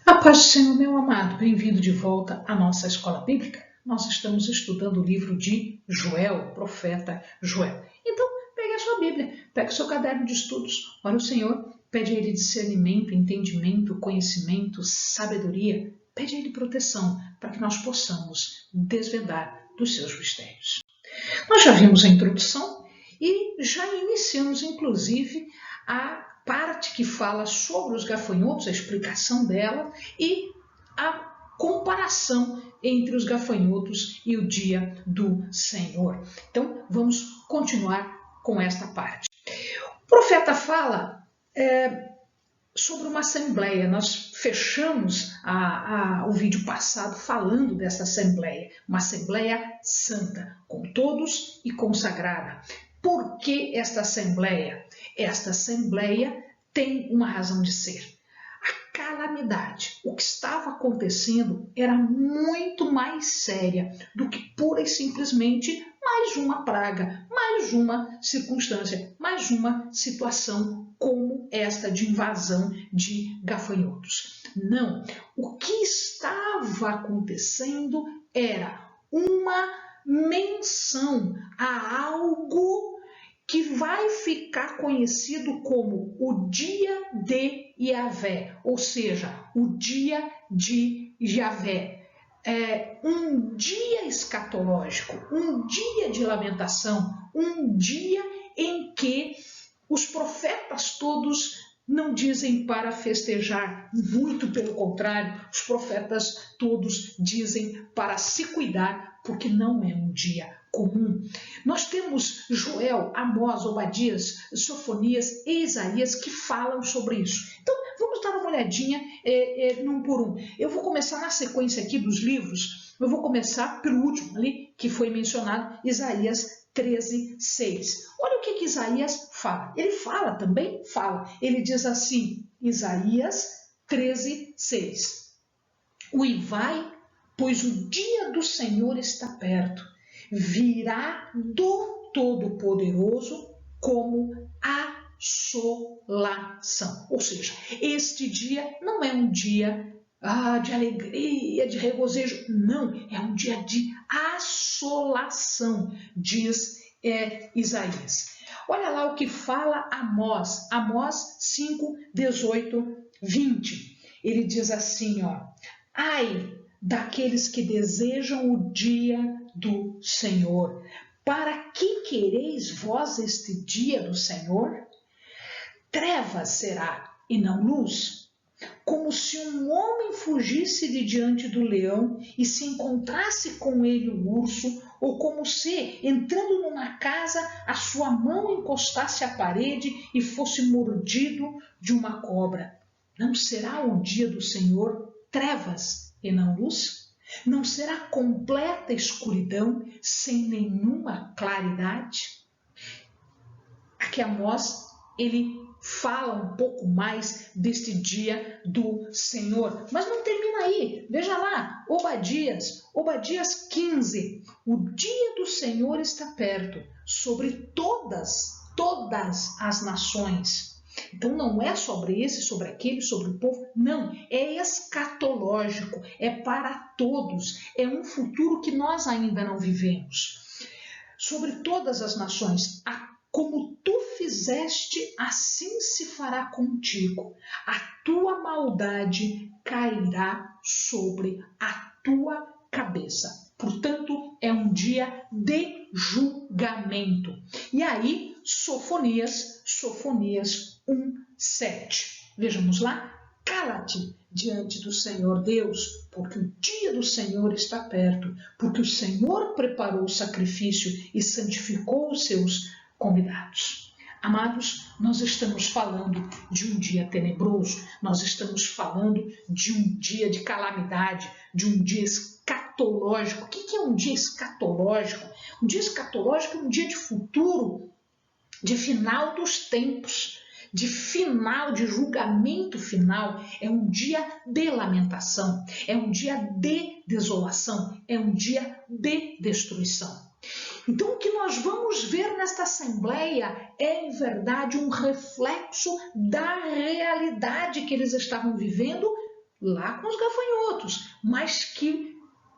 A paz do Senhor, meu amado, bem-vindo de volta à nossa escola bíblica. Nós estamos estudando o livro de Joel, o profeta Joel. Então, pegue a sua Bíblia, pegue o seu caderno de estudos, ore o Senhor, pede a Ele discernimento, entendimento, conhecimento, sabedoria, pede a Ele proteção para que nós possamos desvendar dos seus mistérios. Nós já vimos a introdução e já iniciamos, inclusive, a parte que fala sobre os gafanhotos, a explicação dela e a comparação entre os gafanhotos e o dia do Senhor. Então, vamos continuar com esta parte. O profeta fala sobre uma assembleia. Nós fechamos o vídeo passado falando dessa assembleia, uma assembleia santa, com todos e consagrada. Por que esta assembleia? Esta assembleia tem uma razão de ser. A calamidade, o que estava acontecendo era muito mais séria do que pura e simplesmente mais uma praga, mais uma circunstância, mais uma situação como esta de invasão de gafanhotos. Não, o que estava acontecendo era uma menção a algo que vai ficar conhecido como o dia de Yahvé, ou seja, o dia de Yahvé. Um dia escatológico, um dia de lamentação, um dia em que os profetas todos não dizem para festejar, muito pelo contrário, os profetas todos dizem para se cuidar, porque não é um dia comum. Nós temos Joel, Amós, Obadias, Sofonias e Isaías que falam sobre isso. Então, vamos dar uma olhadinha num por um. Eu vou começar na sequência aqui dos livros, eu vou começar pelo último ali, que foi mencionado, Isaías 13:6. Olha o que Isaías fala. Ele fala. Ele diz assim, Isaías 13:6. Uivai, pois o dia do Senhor está perto. Virá do Todo-Poderoso como assolação. Ou seja, este dia não é um dia de alegria, de regozijo. Não, é um dia de assolação, diz Isaías. Olha lá o que fala Amós. Amós 5:18-20. Ele diz assim, ai daqueles que desejam o dia do Senhor. Para que quereis vós este dia do Senhor? Trevas será e não luz. Como se um homem fugisse de diante do leão e se encontrasse com ele o urso, ou como se, entrando numa casa, a sua mão encostasse à parede e fosse mordido de uma cobra. Não será o dia do Senhor trevas e não luz? Não será completa escuridão sem nenhuma claridade? Aqui Amós, ele fala um pouco mais deste dia do Senhor. Mas não termina aí. Veja lá, Obadias 15. O dia do Senhor está perto, sobre todas as nações. Então não é sobre esse, sobre aquele, sobre o povo. Não, é escatológico, é para todos. É um futuro que nós ainda não vivemos. Sobre todas as nações, como tu fizeste, assim se fará contigo. A tua maldade cairá sobre a tua cabeça. Portanto, é um dia de julgamento. E aí, Sofonias 1:7. Vejamos lá. Cala-te diante do Senhor Deus, porque o dia do Senhor está perto, porque o Senhor preparou o sacrifício e santificou os seus convidados. Amados, nós estamos falando de um dia tenebroso, nós estamos falando de um dia de calamidade, de um dia escatológico. O que é um dia escatológico? Um dia escatológico é um dia de futuro, de final dos tempos, de final, de julgamento final. É um dia de lamentação, é um dia de desolação, é um dia de destruição. Então, o que nós vamos ver nesta assembleia é, em verdade, um reflexo da realidade que eles estavam vivendo lá com os gafanhotos, mas que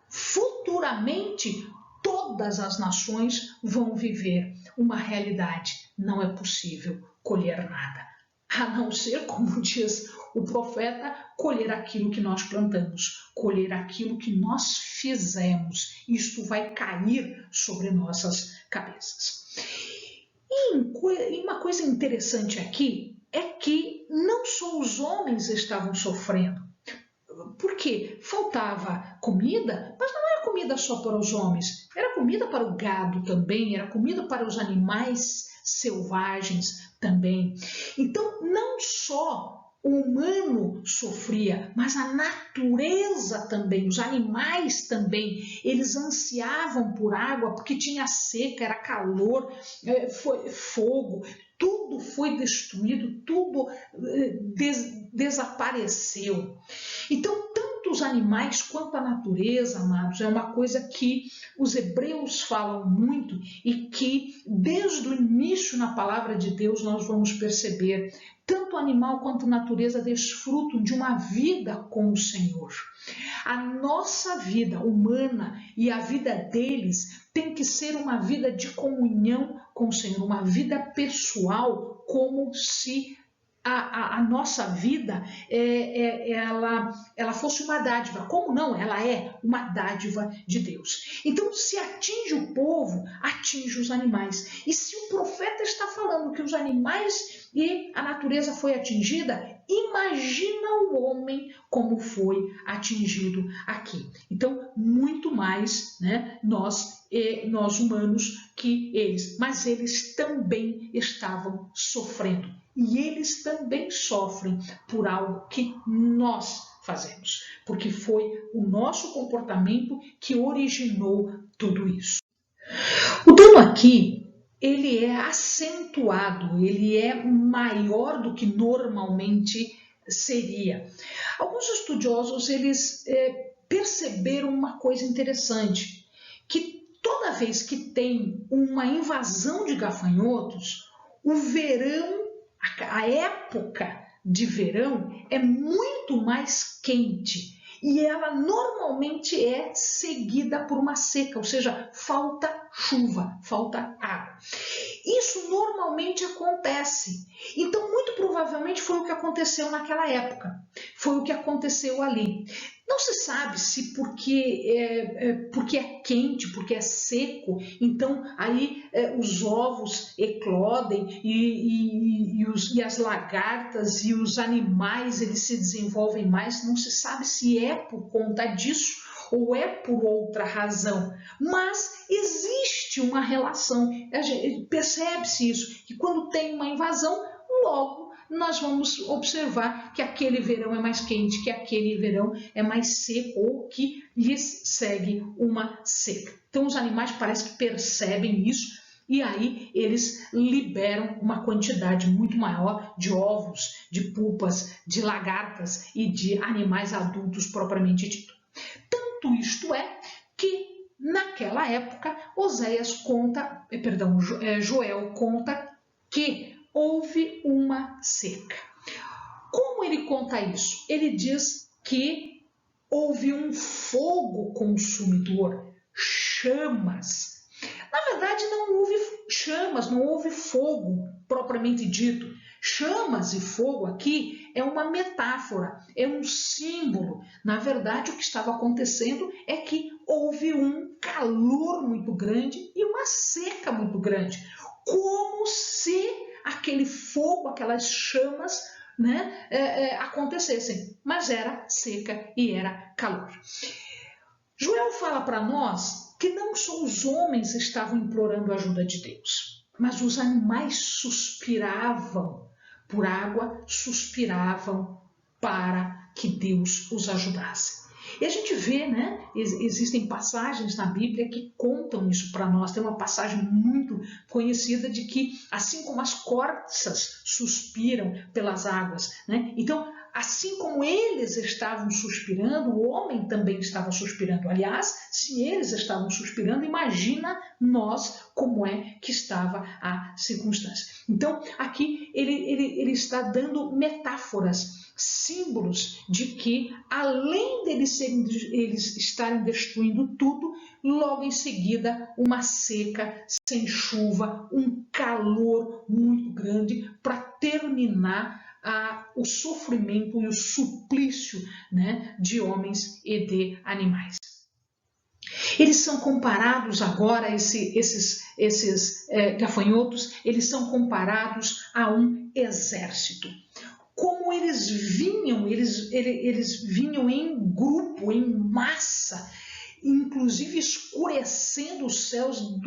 futuramente todas as nações vão viver uma realidade. Não é possível colher nada, a não ser, como diz o profeta, colher aquilo que nós plantamos, colher aquilo que nós fizemos. Isto vai cair sobre nossas cabeças. E uma coisa interessante aqui é que não só os homens estavam sofrendo, porque faltava comida, mas não era comida só para os homens, era comida para o gado também, era comida para os animais selvagens também. Então, não só o humano sofria, mas a natureza também, os animais também, eles ansiavam por água porque tinha seca, era calor, foi fogo, tudo foi destruído, tudo desapareceu. Então, tanto os animais quanto a natureza, amados, é uma coisa que os hebreus falam muito e que desde o início na palavra de Deus nós vamos perceber. Tanto o animal quanto a natureza desfrutam de uma vida com o Senhor. A nossa vida humana e a vida deles tem que ser uma vida de comunhão com o Senhor, uma vida pessoal, como se a nossa vida ela fosse uma dádiva. Como não? Ela é uma dádiva de Deus. Então, se atinge o povo, atinge os animais. E se o profeta está falando que os animais e a natureza foi atingida, imagina o homem como foi atingido aqui. Então, muito mais, né, nós humanos que eles. Mas eles também estavam sofrendo. E eles também sofrem por algo que nós fazemos, porque foi o nosso comportamento que originou tudo isso. O dano aqui, ele é acentuado, ele é maior do que normalmente seria. Alguns estudiosos, eles perceberam uma coisa interessante, que toda vez que tem uma invasão de gafanhotos, o verão, a época de verão é muito mais quente e ela normalmente é seguida por uma seca, ou seja, falta chuva, falta água. Isso normalmente acontece. Então, muito provavelmente foi o que aconteceu naquela época, foi o que aconteceu ali. Não se sabe se porque é quente, porque é seco, então aí os ovos eclodem e as lagartas e os animais eles se desenvolvem mais. Não se sabe se é por conta disso ou é por outra razão, mas existe uma relação. Percebe-se isso, que quando tem uma invasão, logo nós vamos observar que aquele verão é mais quente, que aquele verão é mais seco ou que lhes segue uma seca. Então os animais parece que percebem isso e aí eles liberam uma quantidade muito maior de ovos, de pupas, de lagartas e de animais adultos propriamente dito. Tanto isto é que naquela época Joel conta que houve uma seca. Como ele conta isso? Ele diz que houve um fogo consumidor, chamas. Na verdade, não houve chamas, não houve fogo propriamente dito. Chamas e fogo aqui é uma metáfora, é um símbolo. Na verdade, o que estava acontecendo é que houve um calor muito grande e uma seca muito grande. Como se aquele fogo, aquelas chamas, né, acontecessem, mas era seca e era calor. Joel fala para nós que não só os homens estavam implorando a ajuda de Deus, mas os animais suspiravam por água, suspiravam para que Deus os ajudasse. E a gente vê, né, existem passagens na Bíblia que contam isso para nós. Tem uma passagem muito conhecida de que, assim como as corças suspiram pelas águas, né, então assim como eles estavam suspirando, o homem também estava suspirando. Aliás, se eles estavam suspirando, imagina nós como é que estava a circunstância. Então, aqui ele está dando metáforas, símbolos de que, além eles estarem destruindo tudo, logo em seguida uma seca sem chuva, um calor muito grande para terminar o sofrimento e o suplício, né, de homens e de animais. Eles são comparados agora, esses gafanhotos, eles são comparados a um exército. Como eles vinham em grupo, em massa, inclusive escurecendo os céus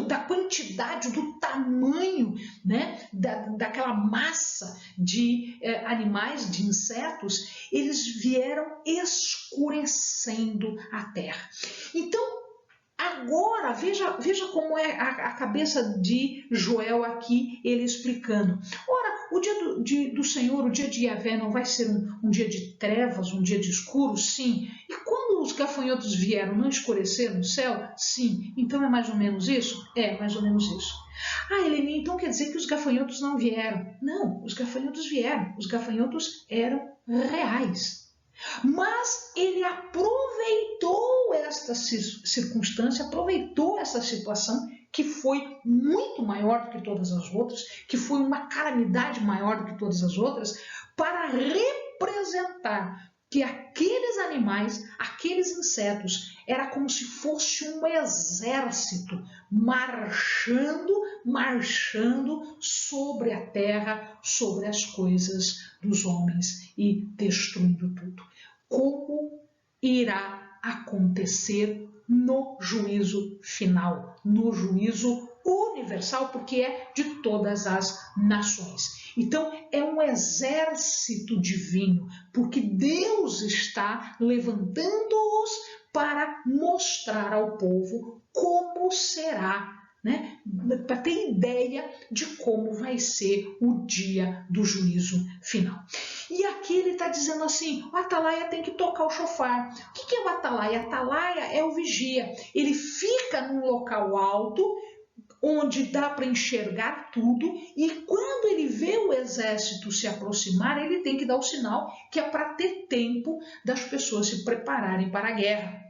da quantidade, do tamanho, né, daquela massa de animais, de insetos, eles vieram escurecendo a terra. Então, agora, veja como é a cabeça de Joel aqui, ele explicando. Ora, o dia do Senhor, o dia de Yahvé, não vai ser um dia de trevas, um dia de escuro? Sim. E quando os gafanhotos vieram, não escureceram o céu? Sim. Então é mais ou menos isso? É, mais ou menos isso. Ah, Helene, então quer dizer que os gafanhotos não vieram? Não, os gafanhotos vieram. Os gafanhotos eram reais. Mas ele aproveitou esta circunstância, aproveitou essa situação que foi muito maior do que todas as outras, que foi uma calamidade maior do que todas as outras, para representar que aqueles animais, aqueles insetos, era como se fosse um exército marchando sobre a terra, sobre as coisas dos homens e destruindo tudo. Como irá acontecer no juízo final, no juízo universal, porque é de todas as nações. Então, é um exército divino, porque Deus está levantando-os para mostrar ao povo como será, né? Para ter ideia de como vai ser o dia do juízo final. E aqui ele está dizendo assim, o atalaia tem que tocar o chofar. O que é o atalaia? Atalaia é o vigia. Ele fica num local alto, onde dá para enxergar tudo, e quando ele vê o exército se aproximar, ele tem que dar o sinal, que é para ter tempo das pessoas se prepararem para a guerra.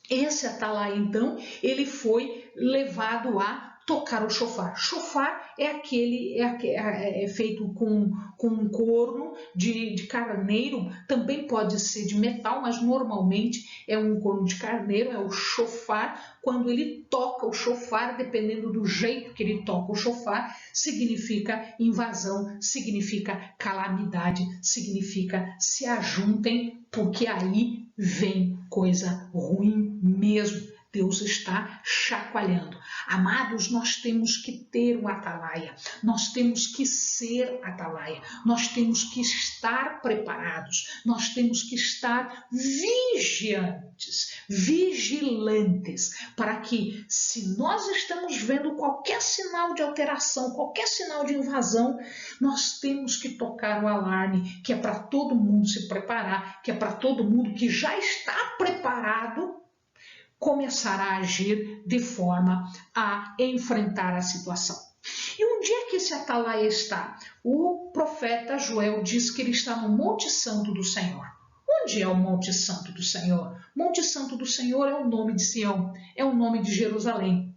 Esse atalaia, então, ele foi levado a tocar o chofar. Chofar é feito com um corno de carneiro, também pode ser de metal, mas normalmente é um corno de carneiro, é o chofar. Quando ele toca o chofar, dependendo do jeito que ele toca o chofar, significa invasão, significa calamidade, significa se ajuntem, porque aí vem coisa ruim mesmo. Deus está chacoalhando. Amados, nós temos que ter um atalaia, nós temos que ser atalaia, nós temos que estar preparados, nós temos que estar vigilantes, para que, se nós estamos vendo qualquer sinal de alteração, qualquer sinal de invasão, nós temos que tocar o alarme, que é para todo mundo se preparar, que é para todo mundo que já está preparado começar a agir de forma a enfrentar a situação. E onde é que esse atalaia está? O profeta Joel diz que ele está no Monte Santo do Senhor. Onde é o Monte Santo do Senhor? Monte Santo do Senhor é o nome de Sião, é o nome de Jerusalém.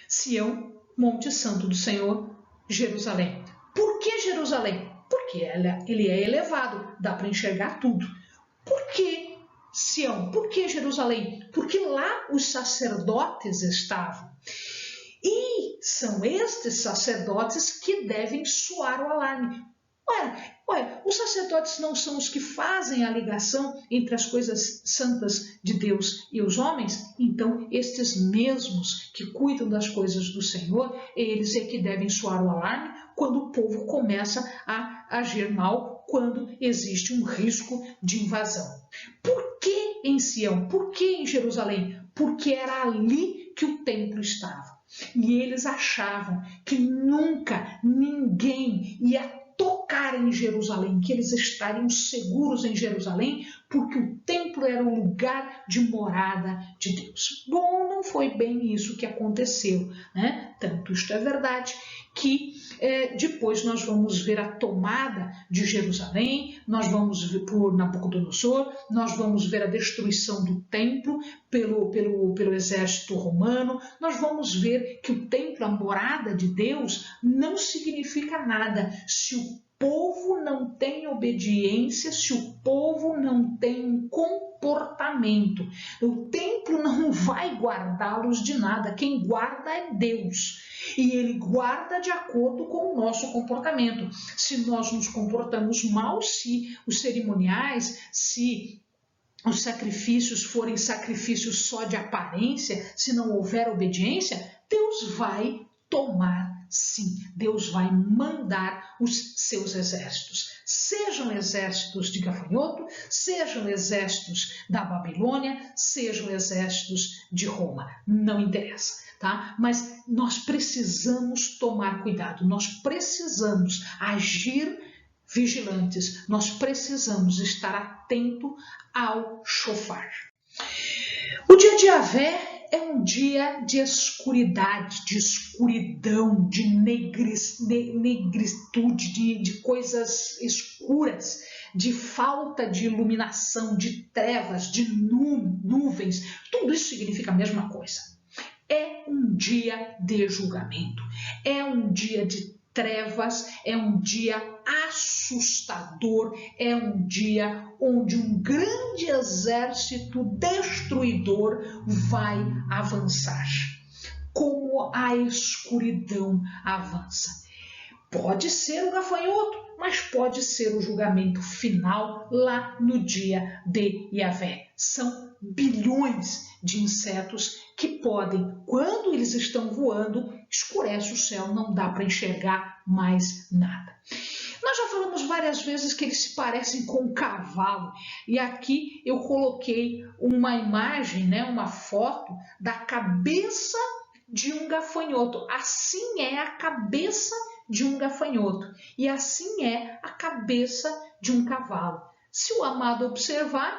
Sião, Monte Santo do Senhor, Jerusalém. Por que Jerusalém? Porque ele é elevado, dá para enxergar tudo. Por que Sião? Por que Jerusalém? Porque lá os sacerdotes estavam. E são estes sacerdotes que devem soar o alarme. Olha, os sacerdotes não são os que fazem a ligação entre as coisas santas de Deus e os homens? Então, estes mesmos que cuidam das coisas do Senhor, eles é que devem soar o alarme quando o povo começa a agir mal, quando existe um risco de invasão. Por que em Sião? Por que em Jerusalém? Porque era ali que o templo estava. E eles achavam que nunca ninguém ia tocar em Jerusalém, que eles estariam seguros em Jerusalém, porque o templo era o lugar de morada de Deus. Bom, não foi bem isso que aconteceu, né? Tanto isto é verdade que depois nós vamos ver a tomada de Jerusalém, nós vamos ver por Nabucodonosor, nós vamos ver a destruição do templo pelo exército romano, nós vamos ver que o templo, a morada de Deus, não significa nada se o povo não tem obediência, se o povo não tem um comportamento. O templo não vai guardá-los de nada, quem guarda é Deus. E ele guarda de acordo com o nosso comportamento. Se nós nos comportamos mal, se os cerimoniais, se os sacrifícios forem sacrifícios só de aparência, se não houver obediência, Deus vai tomar, sim, Deus vai mandar os seus exércitos. Sejam exércitos de gafanhoto, sejam exércitos da Babilônia, sejam exércitos de Roma, não interessa, tá? Mas nós precisamos tomar cuidado, nós precisamos agir vigilantes, nós precisamos estar atento ao chofar. O dia de Yahvé é um dia de escuridade, de escuridão, de negritude, de coisas escuras, de falta de iluminação, de trevas, de nuvens. Tudo isso significa a mesma coisa. É um dia de julgamento, é um dia de trevas, é um dia assustador, é um dia onde um grande exército destruidor vai avançar. Como a escuridão avança. Pode ser o gafanhoto, mas pode ser o julgamento final lá no dia de Yahvé. São bilhões de insetos que podem, quando eles estão voando, escurece o céu, não dá para enxergar mais nada. Nós já falamos várias vezes que eles se parecem com um cavalo, e aqui eu coloquei uma imagem, né, uma foto da cabeça de um gafanhoto. Assim é a cabeça de um gafanhoto e assim é a cabeça de um cavalo. Se o amado observar,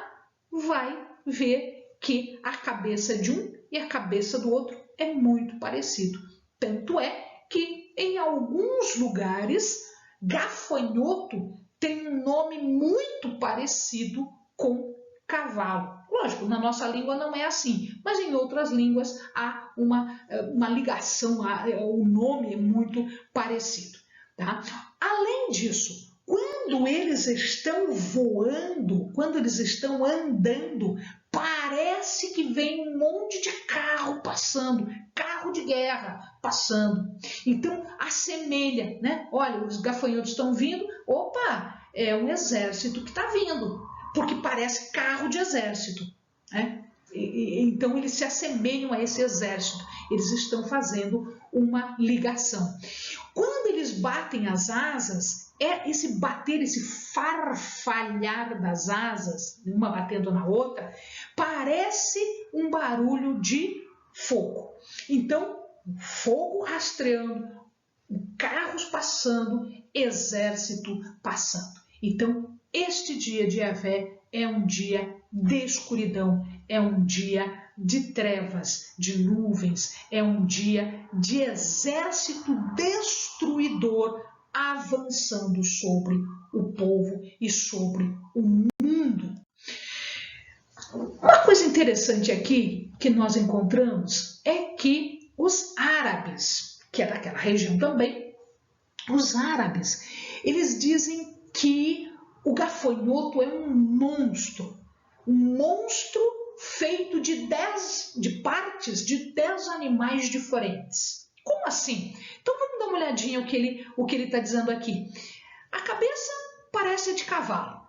vai ver que a cabeça de um e a cabeça do outro é muito parecido. Tanto é que em alguns lugares gafanhoto tem um nome muito parecido com cavalo. Lógico, na nossa língua não é assim, mas em outras línguas há uma ligação, o nome é muito parecido. Tá? Além disso, quando eles estão voando, quando eles estão andando, parece que vem um monte de carro passando, carro de guerra passando. Então, assemelha, né? Olha, os gafanhotos estão vindo, opa, é um exército que está vindo, porque parece carro de exército, né? Então, eles se assemelham a esse exército, eles estão fazendo uma ligação. Quando eles batem as asas, esse bater, esse farfalhar das asas, uma batendo na outra, parece um barulho de fogo. Então, fogo rastreando, carros passando, exército passando. Então, este dia de Yahvé é um dia de escuridão, é um dia de trevas, de nuvens, é um dia de exército destruidor avançando sobre o povo e sobre o mundo. Uma coisa interessante aqui que nós encontramos é que os árabes, que é daquela região também, os árabes, eles dizem que o gafanhoto é um monstro feito de partes de 10 animais diferentes. Como assim? Então vamos dar uma olhadinha o que ele está dizendo aqui. A cabeça parece de cavalo,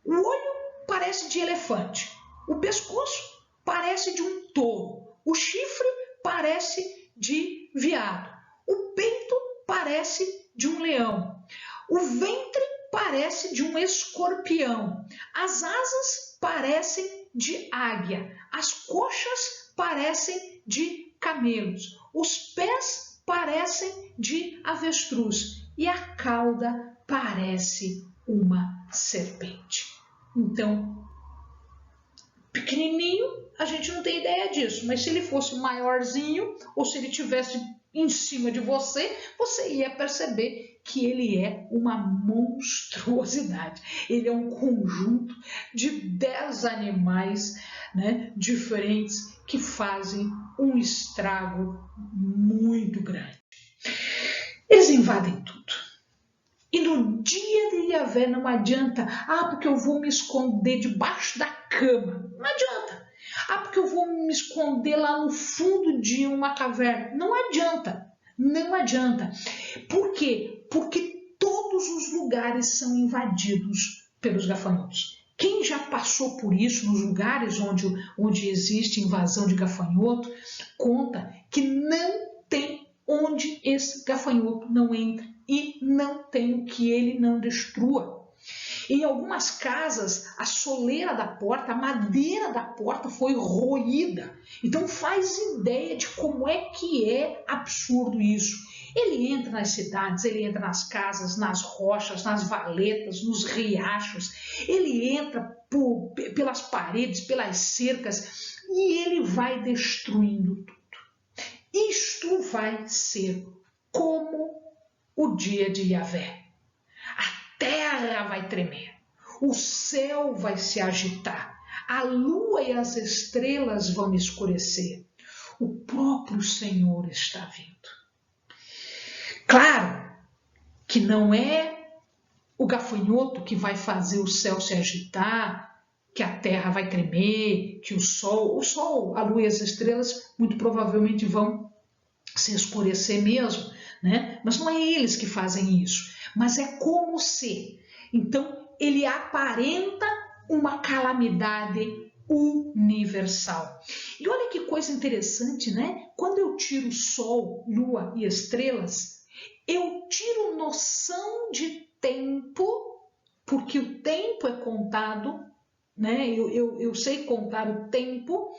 o olho parece de elefante, o pescoço parece de um touro, o chifre parece de veado, o peito parece de um leão, o ventre parece de um escorpião, as asas parecem de águia, as coxas parecem de camelos, os pés parecem de avestruz e a cauda parece uma serpente. Então, pequenininho, a gente não tem ideia disso, mas se ele fosse maiorzinho, ou se ele tivesse em cima de você, você ia perceber que ele é uma monstruosidade. Ele é um conjunto de 10 animais, né, diferentes que fazem um estrago muito grande. Eles invadem tudo. E no dia de Yahvé não adianta, porque eu vou me esconder debaixo da cama. Não adianta. Porque eu vou me esconder lá no fundo de uma caverna. Não adianta. Não adianta. Por quê? Porque todos os lugares são invadidos pelos gafanhotos. Quem já passou por isso nos lugares onde existe invasão de gafanhoto, conta que não tem onde esse gafanhoto não entra e não tem o que ele não destrua. Em algumas casas, a soleira da porta, a madeira da porta foi roída. Então faz ideia de como é que é absurdo isso. Ele entra nas cidades, ele entra nas casas, nas rochas, nas valetas, nos riachos. Ele entra pelas paredes, pelas cercas e ele vai destruindo tudo. Isto vai ser como o dia de Yahvé. A terra vai tremer, o céu vai se agitar, a lua e as estrelas vão escurecer. O próprio Senhor está vindo. Claro que não é o gafanhoto que vai fazer o céu se agitar, que a terra vai tremer, que o sol, a lua e as estrelas muito provavelmente vão se escurecer mesmo, né? Mas não é eles que fazem isso, mas é como se. Então, ele aparenta uma calamidade universal. E olha que coisa interessante, né? Quando eu tiro sol, lua e estrelas, eu tiro noção de tempo, porque o tempo é contado, né? Eu sei contar o tempo,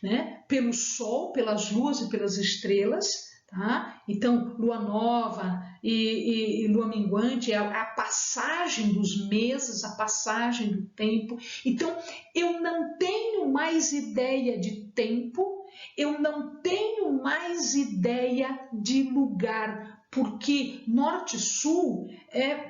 né? Pelo sol, pelas luas e pelas estrelas, tá? Então, lua nova e lua minguante é a passagem dos meses, a passagem do tempo. Então, eu não tenho mais ideia de tempo, eu não tenho mais ideia de lugar, porque norte e sul,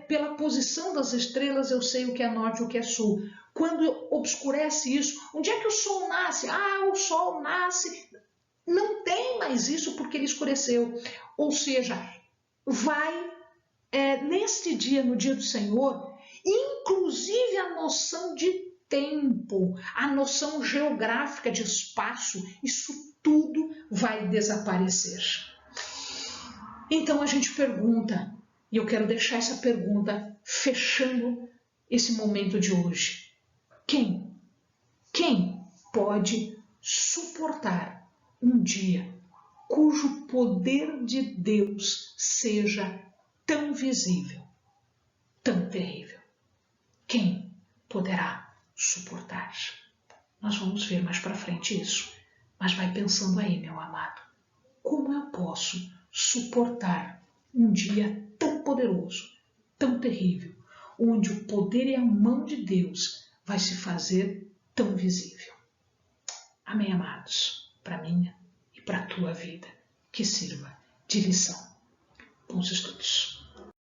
pela posição das estrelas, eu sei o que é norte e o que é sul. Quando obscurece isso, onde é que o sol nasce? O sol nasce. Não tem mais isso porque ele escureceu. Ou seja, vai neste dia, no dia do Senhor, inclusive a noção de tempo, a noção geográfica de espaço, isso tudo vai desaparecer. Então a gente pergunta, e eu quero deixar essa pergunta fechando esse momento de hoje. Quem pode suportar um dia cujo poder de Deus seja tão visível, tão terrível? Quem poderá suportar? Nós vamos ver mais para frente isso, mas vai pensando aí, meu amado, como eu posso suportar um dia tão poderoso, tão terrível, onde o poder e a mão de Deus vai se fazer tão visível? Amém, amados? Para minha e para a tua vida, que sirva de lição. Bons estudos.